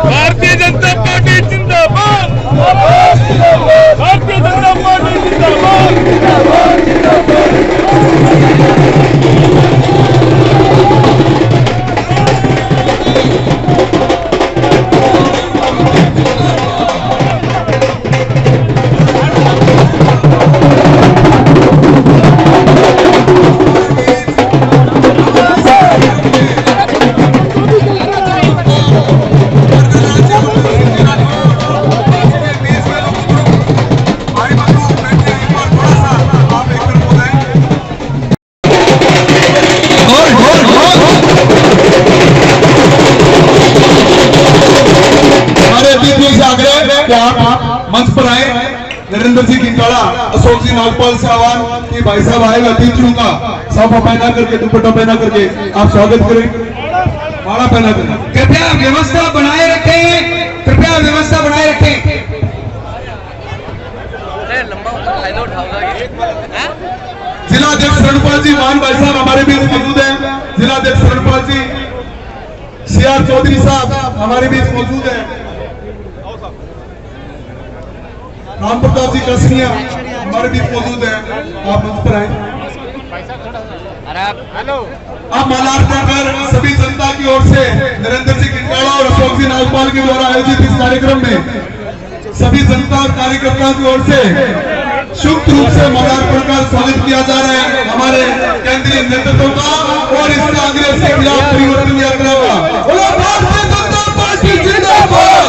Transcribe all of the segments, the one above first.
Bharatiya Janata party जिंदाबाद, Bharatiya Janata party जिंदाबाद। मंच पर आए नरेंद्र सिंह किंकाड़ा, अशोक सिंह नागपाल से आह्वान कि भाई साहब आएगा अतिथियों का साफा पहना करके, दुपट्टा पहना करके आप स्वागत करें, माला पहना करें। कृपया व्यवस्था बनाए रखें, कृपया व्यवस्था बनाए रखें। जिला अध्यक्ष रणपाल जी मान भाई साहब हमारे बीच मौजूद हैं। जिला अध्यक्ष रणपाल जी, सीआर चौधरी साहब हमारे बीच मौजूद हैं। राम प्रताप जी कसनिया हमारे बीच मौजूद हैं। आप मंच पर आए। आप मालार्पण कर सभी जनता की ओर से नरेंद्र सिंह किंकाड़ा और अशोक सिंह नागपाल के द्वारा आयोजित इस कार्यक्रम में सभी जनता और कार्यकर्ताओं की ओर से शुभ रूप से मालार्पण का स्वागत किया जा रहा है हमारे केंद्रीय नेतृत्व का और इस कांग्रेस के खिलाफ परिवर्तन यात्रा का। भारतीय जनता पार्टी जिंदाबाद,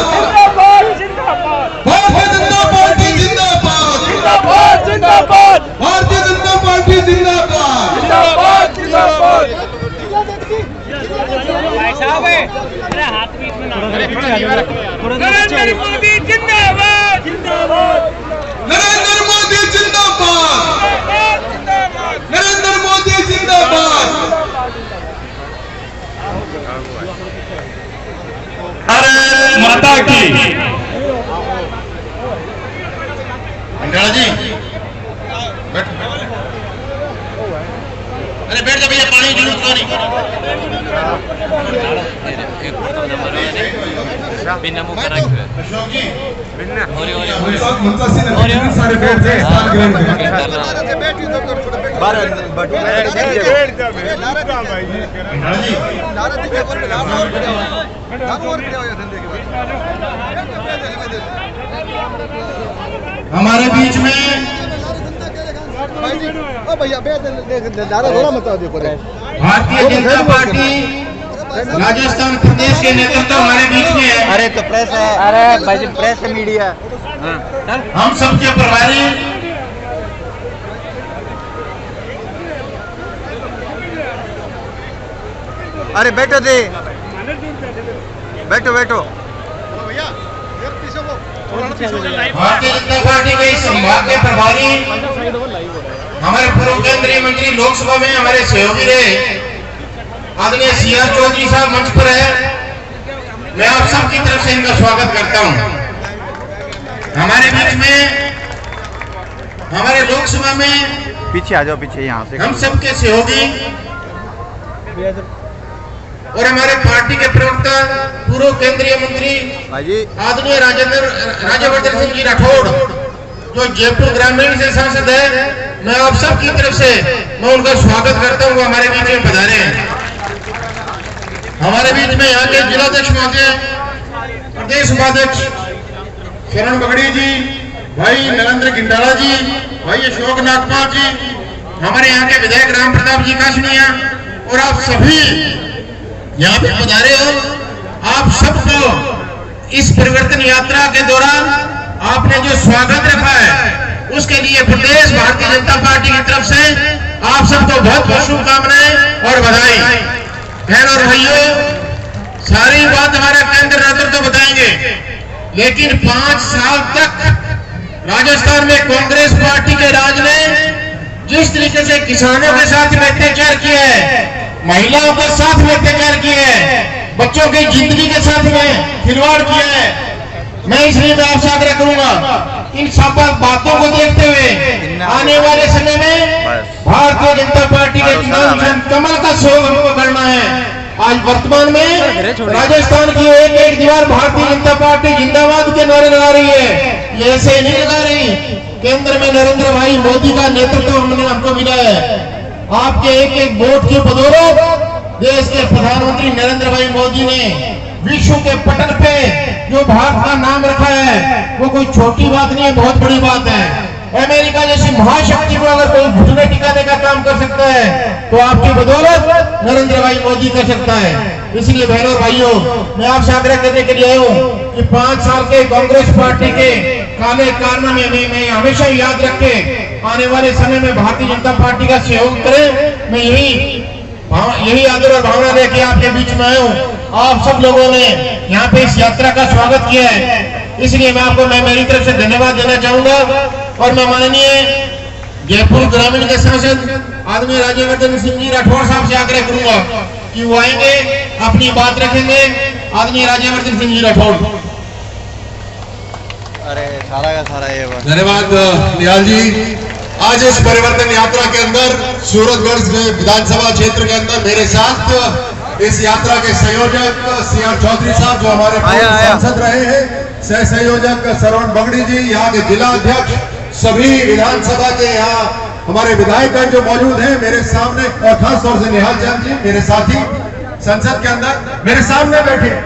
भारतीय जनता पार्टी जिंदाबाद, जिंदाबाद, भारतीय जनता पार्टी जिंदाबाद, जिंदाबाद, जिंदाबाद। नरेंद्र मोदी जिंदाबाद, जिंदाबाद, नरेंद्र मोदी जिंदाबाद, नरेंद्र मोदी जिंदाबाद। अरे माता की किंकाड़ा जी अरे बैठ जा भैया, पानी की जरूरत नहीं। अशोक जी सारे बैठ जाए, स्थान ग्रहण करें। हमारे बीच में भारतीय जनता पार्टी राजस्थान प्रदेश के नेतृत्व हमारे बीच में है। अरे तो प्रेस है, अरे भाई प्रेस है, मीडिया। हम सबके प्रभारी अरे बैठो दे, बैठो बैठो। भारतीय जनता पार्टी के इस संभाग के प्रभारी हमारे पूर्व केंद्रीय मंत्री लोकसभा में हमारे सहयोगी रहे आदरणीय सीआर चौधरी साहब मंच पर है। मैं आप सबकी तरफ से इनका स्वागत करता हूं। हमारे बीच में हमारे लोकसभा में पीछे आ जाओ, पीछे यहाँ से। हम सबके सहयोगी और हमारे पार्टी के प्रवक्ता पूर्व केंद्रीय मंत्री आदरणीय राज्यवर्धन सिंह जी राठौड़ जो जयपुर ग्रामीण से सांसद है, मैं आप सबकी तरफ से मैं उनका स्वागत करता हूं। हमारे बीच में पधारे हैं। हमारे बीच में यहाँ के जिलाध्यक्ष महोदय, प्रदेश उपाध्यक्ष शरण बगड़ी जी, भाई नरेंद्र किंकाड़ा जी, भाई अशोक नागपाल जी, हमारे यहाँ के विधायक राम प्रताप जी कासनिया और आप सभी यहाँ पे पधारे हो। आप सबको इस परिवर्तन यात्रा के दौरान आपने जो स्वागत रखा है उसके लिए प्रदेश भारतीय जनता पार्टी की तरफ से आप सबको बहुत बहुत शुभकामनाएं और बधाई। बहन और भाइयों, सारी बात हमारा केंद्र नेतृत्व बताएंगे, लेकिन 5 साल तक राजस्थान में कांग्रेस पार्टी के राज ने जिस तरीके से किसानों के साथ में अत्याचार किया है, महिलाओं के साथ में अत्याचार किया है, बच्चों की जिंदगी के साथ में खिलवाड़ किया है, मैं इसलिए आपसे आग्रह करूंगा इन सब बातों को देखते हुए आने वाले समय में भारतीय जनता पार्टी के चुनाव कमल का शोध हमको करना है। आज वर्तमान में राजस्थान की एक एक दीवार भारतीय जनता पार्टी जिंदाबाद के नारे लगा रही है। ये ऐसे नहीं लगा रही। केंद्र में नरेंद्र भाई मोदी का नेतृत्व हमको मिला है। आपके एक एक वोट की बदौलत देश के प्रधानमंत्री नरेंद्र भाई मोदी ने विश्व के पटल पे जो भारत का नाम रखा है वो कोई छोटी बात नहीं है, बहुत बड़ी बात है। अमेरिका जैसी महाशक्ति को अगर कोई घुटने टिकाने का काम कर सकता है तो आपकी बदौलत नरेंद्र भाई मोदी कर सकता है। इसलिए बहनों और भाइयों, मैं आपसे आग्रह करने के लिए आया हूँ कि 5 साल के कांग्रेस पार्टी के काले कारनामे में हमेशा याद रखे आने वाले समय में भारतीय जनता पार्टी का सहयोग करें। मैं यही आदर और भावना लेके आपके बीच में आया हूँ। आप सब लोगों ने यहाँ पे इस यात्रा का स्वागत किया है, इसलिए मैं मेरी तरफ से धन्यवाद देना चाहूंगा। और मैं माननीय जयपुर ग्रामीण के सांसद आदरणीय राज्यवर्धन सिंह जी राठौड़ साहब से आग्रह करूंगा कि वो आएंगे, अपनी बात रखेंगे। आदरणीय राज्यवर्धन सिंह जी राठौड़। अरे सारा का सारा ये बस। धन्यवाद निहाल जी। आज इस परिवर्तन यात्रा के अंदर सूरतगढ़ विधानसभा क्षेत्र के अंदर मेरे साथ इस यात्रा के संयोजक CR चौधरी साहब जो हमारे सांसद रहे हैं, सह संयोजक श्रवण बगड़ी जी, यहाँ के जिला अध्यक्ष, सभी विधानसभा के यहाँ हमारे विधायकगण जो मौजूद हैं मेरे सामने, और खास तौर से निहाल चंद जी मेरे साथी संसद के अंदर मेरे सामने बैठे।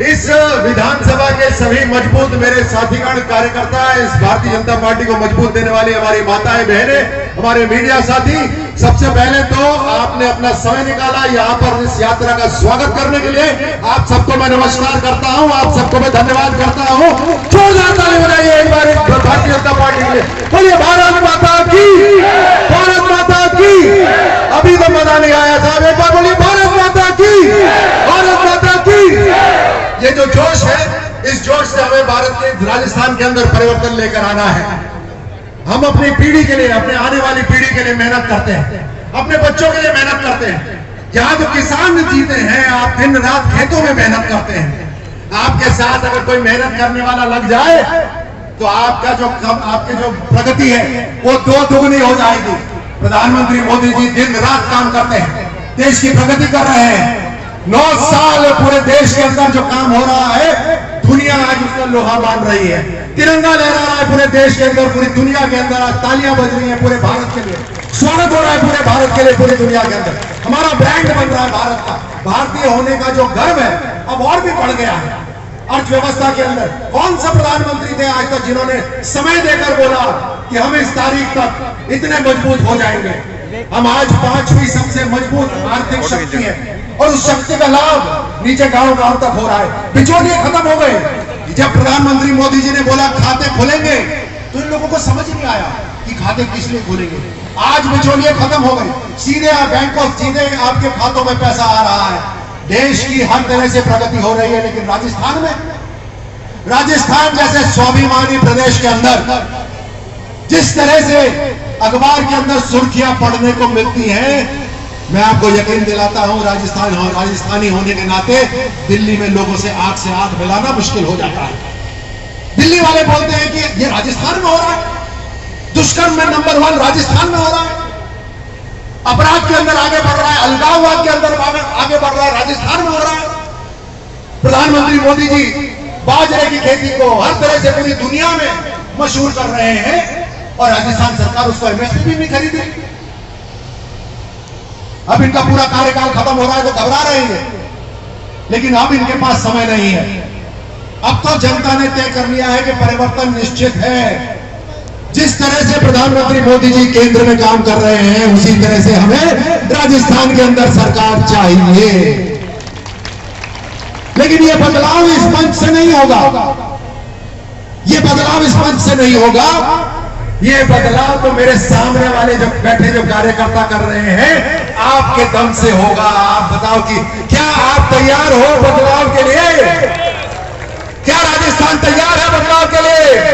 इस विधानसभा के सभी मजबूत मेरे साथीगण कार्यकर्ता, इस भारतीय जनता पार्टी को मजबूत देने वाली हमारी माताएं बहनें, हमारे मीडिया साथी, सबसे पहले तो आपने अपना समय निकाला यहाँ पर इस यात्रा का स्वागत करने के लिए। आप सबको मैं नमस्कार करता हूँ, आप सबको मैं धन्यवाद करता हूँ। जोरदार ताली बजाइए एक बार भारतीय जनता पार्टी के लिए। बोलिए भारत माता की, भारत माता की। अभी तो मजा नहीं आया था, एक बार बोलिए भारत माता की, भारत माता की। ये जो जोश है, इस जोश से हमें भारत के राजस्थान के अंदर परिवर्तन लेकर आना है। हम अपनी पीढ़ी के लिए, अपने आने वाली पीढ़ी के लिए मेहनत करते हैं, अपने बच्चों के लिए मेहनत करते हैं। जहां जो किसान जीते हैं, आप दिन रात खेतों में मेहनत करते हैं। आपके साथ अगर कोई मेहनत करने वाला लग जाए तो आपकी जो प्रगति है वो 2 दुगनी हो जाएगी। प्रधानमंत्री मोदी जी दिन रात काम करते हैं, देश की प्रगति कर रहे हैं। 9 साल पूरे देश के अंदर जो काम हो रहा है, दुनिया आज उसका लोहा मान रही है। तिरंगा लहरा रहा है पूरे देश के अंदर, पूरी दुनिया के अंदर। आज तालियां बज रही हैं पूरे भारत के लिए, स्वागत हो रहा है पूरे भारत के लिए, पूरी दुनिया के अंदर। हमारा ब्रांड बन रहा है भारत का। भारतीय होने का जो गर्व है अब और भी बढ़ गया है। अर्थव्यवस्था के अंदर कौन सा प्रधानमंत्री थे आज तक जिन्होंने समय देकर बोला कि हम इस तारीख तक इतने मजबूत हो जाएंगे। हम आज 5वीं सबसे मजबूत आर्थिक शक्ति है और उस शक्ति का लाभ नीचे गांव गांव तक हो रहा है। बिचौलिए खत्म हो गए। जब प्रधानमंत्री मोदी जी ने बोला खाते खुलेंगे तो इन लोगों को समझ नहीं आया कि खाते किस लिए खुलेंगे। आज बिचौलिए खत्म हो गए, सीधे बैंकों सीधे आपके खातों में पैसा आ रहा है। देश की हर तरह से प्रगति हो रही है। लेकिन राजस्थान जैसे स्वाभिमानी प्रदेश के अंदर जिस तरह से अखबार के अंदर सुर्खियां पढ़ने को मिलती हैं, मैं आपको यकीन दिलाता हूं राजस्थानी होने के नाते दिल्ली में लोगों से आंख मिलाना मुश्किल हो जाता है। दिल्ली वाले बोलते हैं कि ये राजस्थान में हो रहा है, दुष्कर्म में नंबर 1 राजस्थान में हो रहा है, अपराध के अंदर आगे बढ़ रहा है, अलगाववाद के अंदर आगे बढ़ रहा है, राजस्थान में हो रहा है। प्रधानमंत्री मोदी जी बाजरे की खेती को हर तरह से पूरी दुनिया में मशहूर कर रहे हैं और राजस्थान सरकार उसको MSP भी नहीं खरीदी। अब इनका पूरा कार्यकाल खत्म हो रहा है तो घबरा रहे हैं, लेकिन अब इनके पास समय नहीं है। अब तो जनता ने तय कर लिया है कि परिवर्तन निश्चित है। जिस तरह से प्रधानमंत्री मोदी जी केंद्र में काम कर रहे हैं उसी तरह से हमें राजस्थान के अंदर सरकार चाहिए। लेकिन ये बदलाव इस मंच से नहीं होगा, ये बदलाव इस मंच से नहीं होगा। ये बदलाव तो मेरे सामने वाले जो बैठे जो कार्यकर्ता कर रहे हैं आपके दम से होगा। आप बताओ कि क्या आप तैयार हो बदलाव के लिए? क्या राजस्थान तैयार है बदलाव के लिए?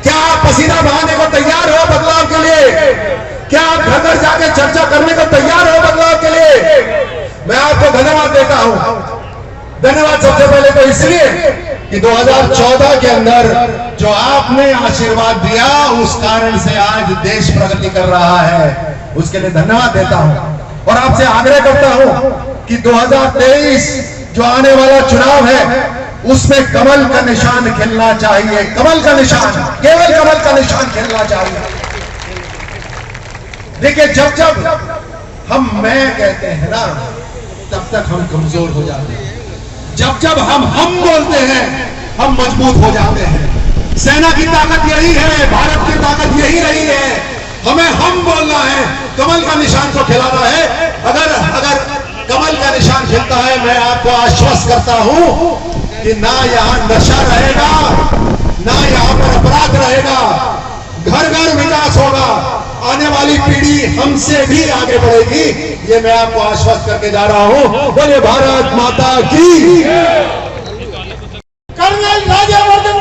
क्या आप पसीना बहाने को तैयार हो बदलाव के लिए? क्या आप घर घर जाके चर्चा करने को तैयार हो बदलाव के लिए? मैं आपको धन्यवाद देता हूं। धन्यवाद सबसे पहले तो इसलिए कि 2014 के अंदर जो आपने आशीर्वाद दिया उस कारण से आज देश प्रगति कर रहा है, उसके लिए धन्यवाद देता हूं और आपसे आग्रह करता हूं कि 2023 जो आने वाला चुनाव है उसमें कमल का निशान खिलना चाहिए। कमल का निशान, केवल कमल का निशान खिलना चाहिए। देखिए, जब जब हम मैं कहते हैं ना, तब तक हम कमजोर हो जाते हैं। जब जब हम बोलते हैं, हम मजबूत हो जाते हैं। सेना की ताकत यही है, भारत की ताकत यही रही है। हमें हम बोलना है, कमल का निशान को खिलाना है। अगर कमल का निशान खिलता है, मैं आपको आश्वस्त करता हूं कि ना यहां नशा रहेगा, ना यहां पर अपराध रहेगा, घर घर विकास होगा, आने वाली पीढ़ी हमसे भी आगे बढ़ेगी। ये मैं आपको आश्वस्त करके जा रहा हूं। बोले भारत माता की। कर्नल राज्यवर्धन